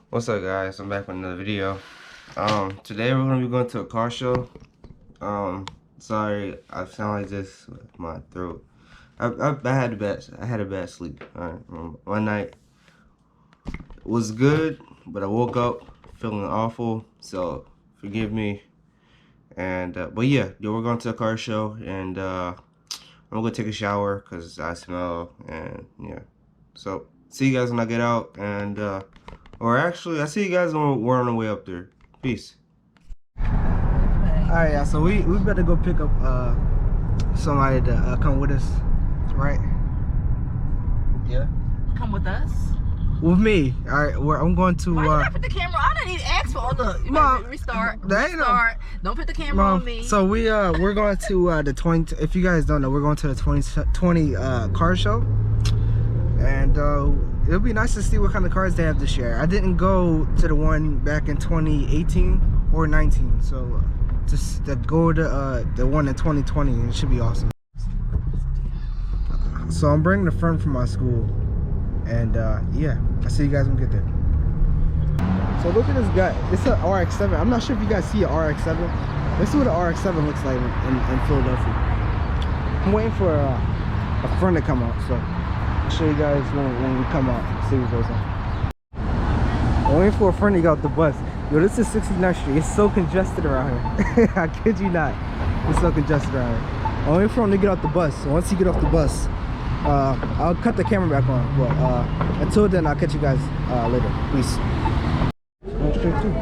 What's up, guys? I'm back with another video. Today we're gonna be going to a car show. Sorry, I sound like this with my throat. I had a bad sleep. Alright, one night was good, but I woke up feeling awful. So forgive me. And but yeah, we're going to a car show, and I'm gonna take a shower because I smell, and yeah. So see you guys when I get out, and or actually, I see you guys when we're on the way up there. Peace. Alright, yeah, so we better go pick up somebody to come with us, right? Yeah. Come with us? With me. Alright, I'm going to Why you not put the camera? I didn't even ask for look. You Mom, restart. That ain't no, Don't put the camera Mom, on me. So we're going to the 20, if you guys don't know, we're going to the 2020 car show. And it'll be nice to see what kind of cars they have this year. I didn't go to the one back in 2018 or 19, so just to go to the one in 2020, it should be awesome. So I'm bringing a friend from my school, and yeah, I'll see you guys when we get there. So look at this guy. It's an RX-7. I'm not sure if you guys see an RX-7. This is what an RX-7 looks like in Philadelphia. I'm waiting for a friend to come out, so I'll show you guys when we come out, see what goes on. I'm waiting for a friend to get out the bus. Yo, this is 69th Street. It's so congested around here. I kid you not. It's so congested around here. I'm waiting for him to get out the bus. So once he get off the bus, I'll cut the camera back on. But until then, I'll catch you guys later. Peace. Straight through.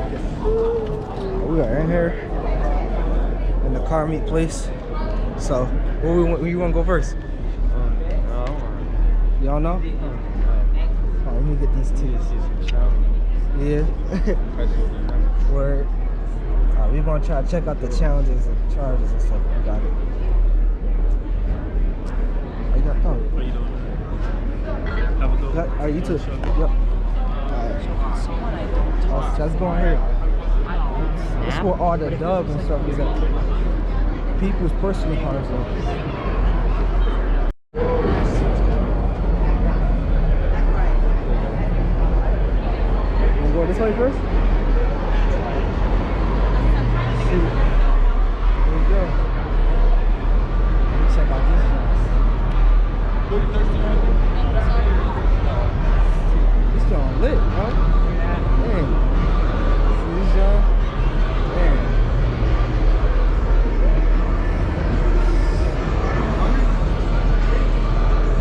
We are in here in the car meet place. So, where you want to go first? Y'all know? Oh, let me get these two. Yeah. Word. We're gonna try to check out the challenges and charges and stuff. We got it. Oh, you got thought. How you doing? Have a good one. Alright, you too. Yep. Alright. Oh, let's go in here. That's where all the dubs and stuff is at. People's personal cars though. Go this way first? There we go. Let me check out this one. This joint lit, bro. Man. See this joint? Man.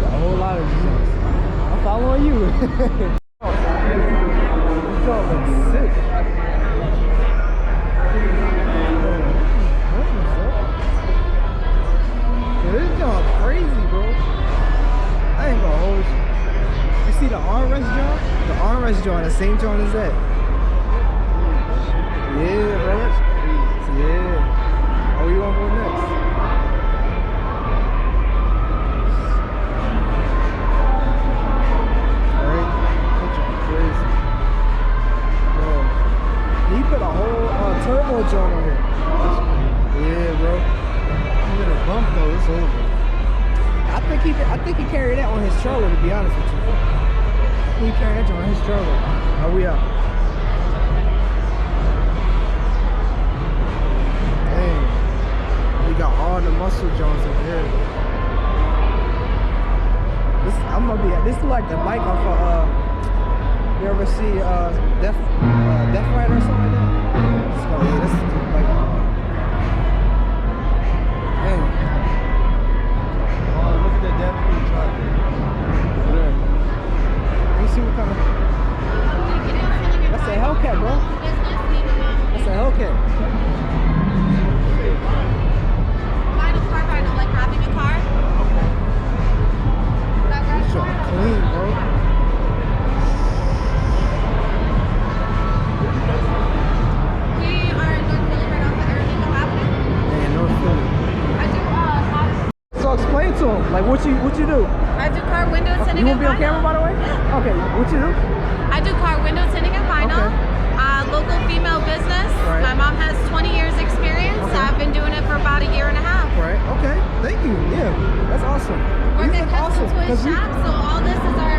Got a whole lot of these joints. I'm following you. This joint looks sick. This joint crazy, bro. I ain't gonna hold you. You see the armrest joint? The armrest joint, the same joint as that. Yeah, bro. Yeah. Oh, you wanna go next? Alright. That joint crazy. Bro. He put a whole turbo joint on here. Yeah, bro. With a bump though, it's over. I think he carried that on his stroller, to be honest with you. I think he carried that on his stroller. Are we out? Dang. We got all the muscle joints over here. This is like the bike off of you ever see Death Rider or something like that? So yeah, this is the bike. Dang. Oh, look at the Death truck. Yeah. Let me see what kind of. That's a Hellcat, bro. That's a Hellcat. Why does car ride like having a car? This joint clean, bro. We are in North Philly right off of Arizona Avenue. Man, North Philly. I do So explain to him, like what you do. I do car window tinting. You won't be on camera, by the way? Yeah. Okay, what you do? I do car window tinting and vinyl. Okay. Local female business. Right. My mom has 20 years experience. Okay. I've been doing it for about a year and a half. Right, okay, thank you, yeah, that's awesome. Work You at look Custom awesome, Twin 'cause Shop, so all this is our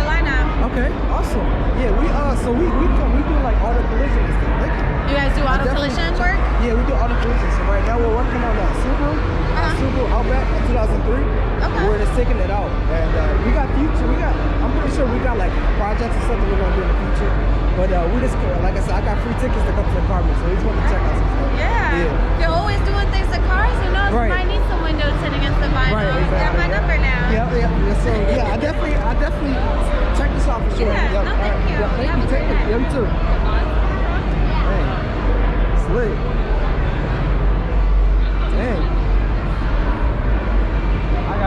lineup. Okay, awesome. Yeah, we do like auto collision and stuff. Like, You guys do auto definitely- collision work? yeah, we do auto collision. So right now we're working on a Subaru Outback 2003. Okay. We're just taking it out, and we got future. I'm pretty sure we got like projects and stuff that we're gonna do in the future. But we just, like I said, I got free tickets to come to the car meet, so we just want to check out some stuff. Yeah. You're always doing things to cars. Who knows? Right. You might need some windows tinting and some vinyl. Right, You exactly. have my number now. Yeah. So yeah, I definitely check this out for sure. Yeah, no, thank you. Yeah, thank Have you. a great Take it. night. Yeah, you too. Dang. It's lit. Dang.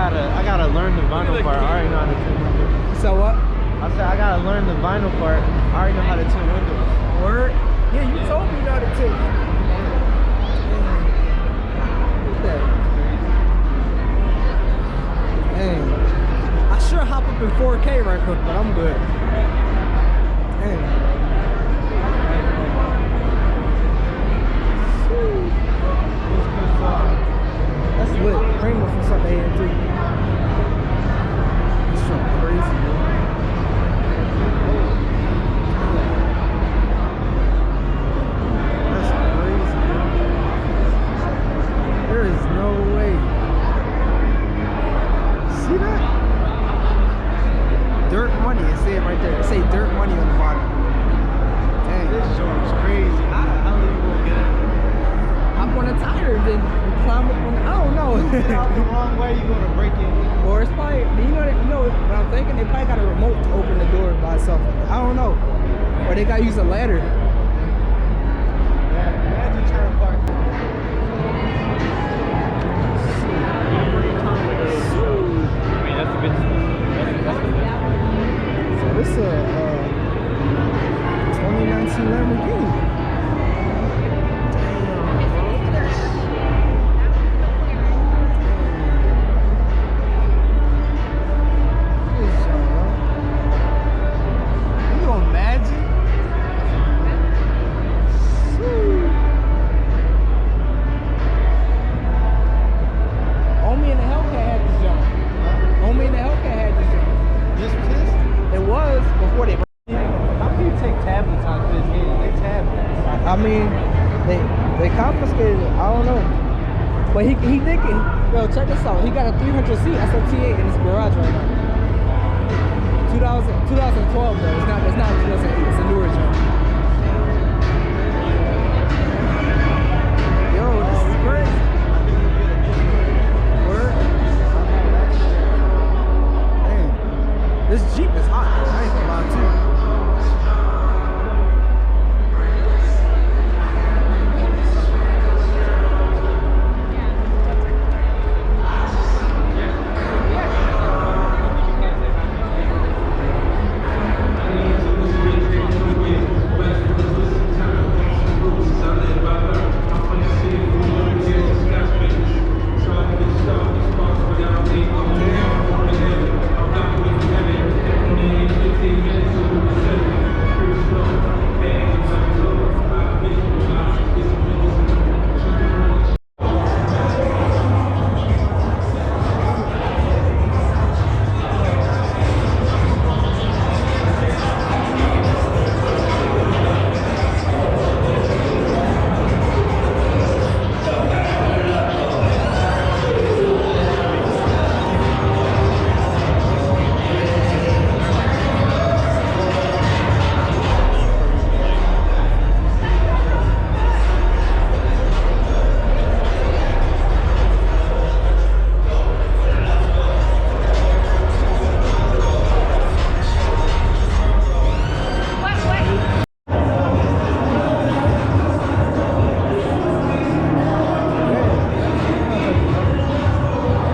I gotta learn the vinyl part. I already know how to tune windows. So what? I said I gotta learn the vinyl part. I already know how to tune windows. Word? Yeah, you told me not to take. Dang. I should hop up in 4K right quick, but I'm good. Dang. That's lit. Kramer from something AM3. This shit crazy, bro. That's crazy, bro. There is no way. See that? Dirt money. It say it right there. It say dirt money on the bottom. Dang. This joint's crazy. How the hell are you gonna get in there? Hop on a tire, then climb up on. I don't know. Get out the wrong way, you gonna break it. Or it's probably, you know what I'm thinking? They probably got a remote to open the door by itself. I don't know. Or they gotta use a ladder. Imagine trying to park. I mean, that's a good So this is a 2019 Lamborghini. Can you imagine? Homie in the Hellcat had this jump. Homie in the Hellcat had this jump. Just pissed? It was before they. How can you take tablets out of this game? They tablets. I mean, they confiscated it. I don't know. But he did get. Yo, check this out. He got a 300C SLT8 in his garage right now. 2012 though. It's not 2008. It's a newer jump. Yo, this is crazy. Word. Damn. This Jeep is hot. I ain't gonna lie to you.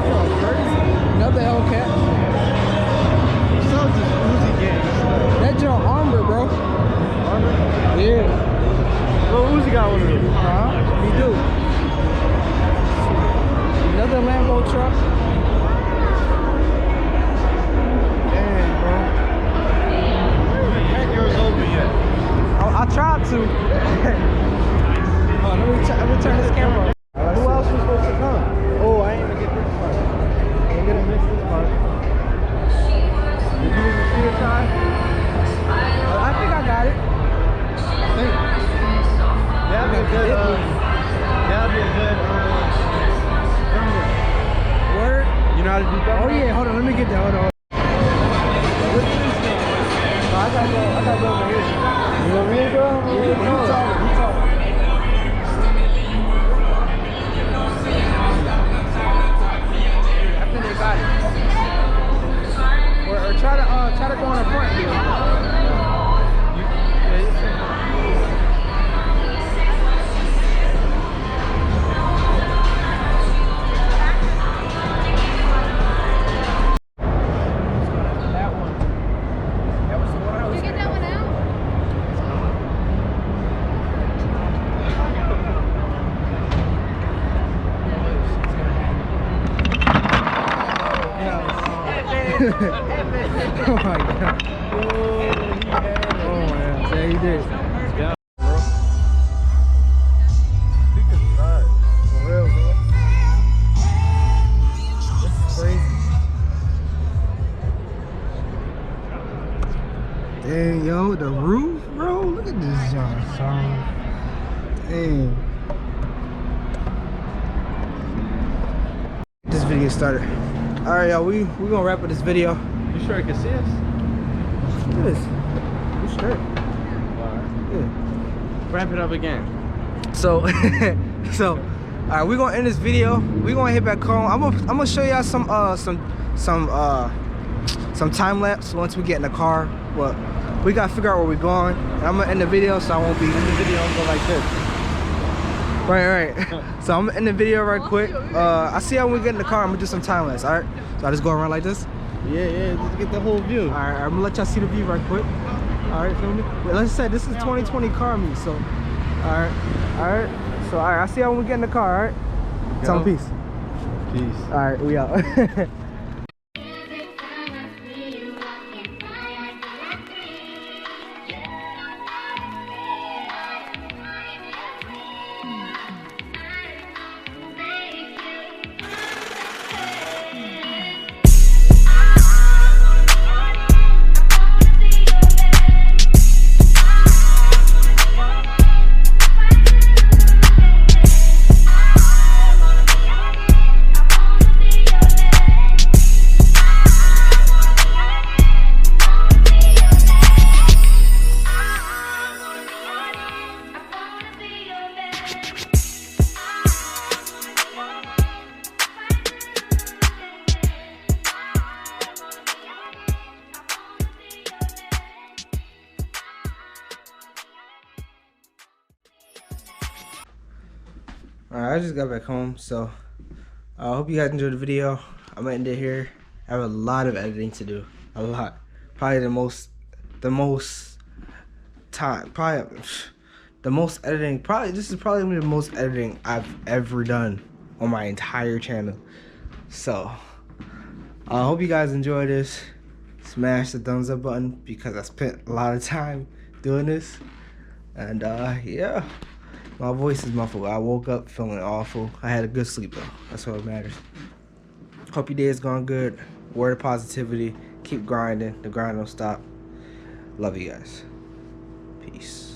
Another Hellcat. So just Uzi games. That joint armor, bro. Yeah. Well, Uzi got one of those. We do. Another Lambo truck. Damn, bro. Ain't yours over yet. I tried to. Oh, let me turn this camera on. Who else was supposed to come? Oh, I ain't gonna get this part. I ain't gonna miss this part. Did you even see the time? good. That would be a good. Word? You know how to do that? Oh yeah, hold on, let me get that. Hold on. I gotta go over here. You want me to go? Yeah, you talk. I think they got it. Or try to go on the front here. Oh my god. Oh man, yeah, he did. Yeah. For real, bro. This is crazy. Dang, yo, the roof, bro. Look at this John song. Dang. This video started. Alright, y'all, we gonna wrap up this video. You sure I can see us? Look at this. We straight. Yeah. Wrap it up again. So, alright, we're gonna end this video. We're gonna hit back home. I'm gonna show y'all some time lapse once we get in the car. But we gotta figure out where we're going. And I'm gonna end the video, so I won't be in the video and go like this. Right. So I'm gonna end the video right quick. I see how we get in the car. I'm gonna do some time lapse. Alright. So I just go around like this. Yeah, just get the whole view. Alright, I'm gonna let y'all see the view right quick. Alright, feel me? But like I said, this is 2020 car me, so alright. So I see y'all when we get in the car, alright? Tell them peace. Peace. Alright, we out. Alright, I just got back home, so I hope you guys enjoyed the video. I'm gonna end it here. I have a lot of editing to do. A lot. Probably the most editing. This is probably the most editing I've ever done on my entire channel. So I hope you guys enjoy this. Smash the thumbs up button because I spent a lot of time doing this. And yeah. My voice is muffled. I woke up feeling awful. I had a good sleep though. That's what matters. Hope your day has gone good. Word of positivity. Keep grinding. The grind don't stop. Love you guys. Peace.